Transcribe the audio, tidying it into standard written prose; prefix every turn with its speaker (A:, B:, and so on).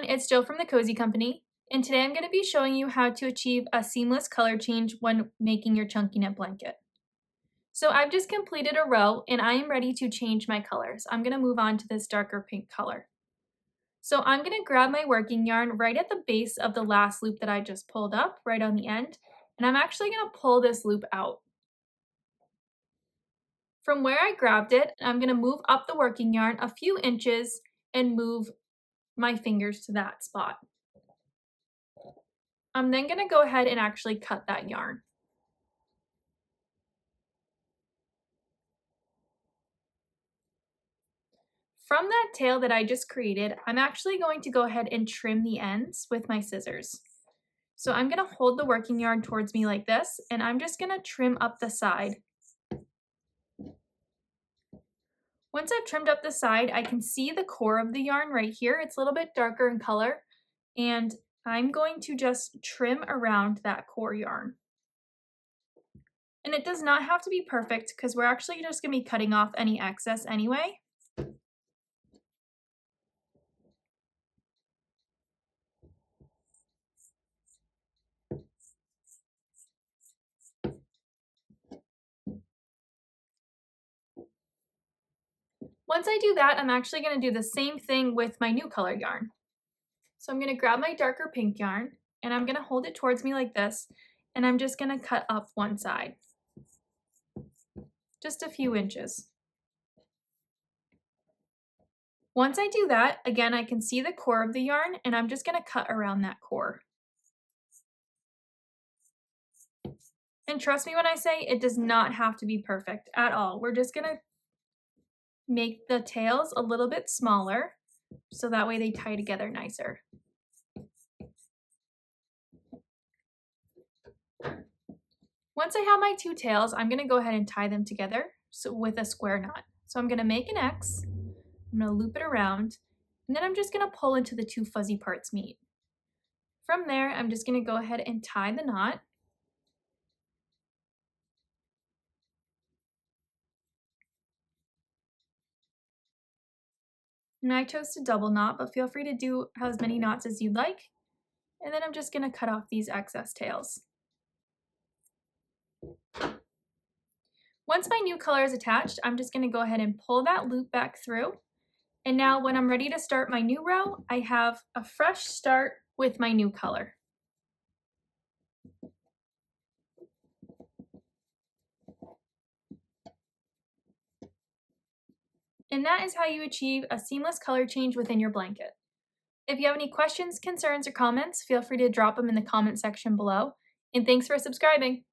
A: it's Jill from the Cozy Company, and today I'm going to be showing you how to achieve a seamless color change when making your chunky knit blanket. So I've just completed a row and I am ready to change my colors. I'm going to move on to this darker pink color. So I'm going to grab my working yarn right at the base of the last loop that I just pulled up, right on the end, and I'm actually going to pull this loop out. From where I grabbed it, I'm going to move up the working yarn a few inches and move my fingers to that spot. I'm then going to go ahead and actually cut that yarn. From that tail that I just created, I'm actually going to go ahead and trim the ends with my scissors. So I'm going to hold the working yarn towards me like this, and I'm just going to trim up the side. Once I've trimmed up the side, I can see the core of the yarn right here. It's a little bit darker in color, and I'm going to just trim around that core yarn. And it does not have to be perfect because we're actually just going to be cutting off any excess anyway. Once I do that, I'm actually going to do the same thing with my new color yarn. So I'm going to grab my darker pink yarn and I'm going to hold it towards me like this, and I'm just going to cut up one side. Just a few inches. Once I do that, again, I can see the core of the yarn and I'm just going to cut around that core. And trust me when I say it does not have to be perfect at all. We're just going to make the tails a little bit smaller so that way they tie together nicer. Once I have my two tails, I'm going to go ahead and tie them together with a square knot. So I'm going to make an X, I'm going to loop it around, and then I'm just going to pull until the two fuzzy parts meet. From there, I'm just going to go ahead and tie the knot. And I chose to double knot, but feel free to do as many knots as you'd like. And then I'm just going to cut off these excess tails. Once my new color is attached, I'm just going to go ahead and pull that loop back through. And now when I'm ready to start my new row, I have a fresh start with my new color. And that is how you achieve a seamless color change within your blanket. If you have any questions, concerns, or comments, feel free to drop them in the comment section below. And thanks for subscribing.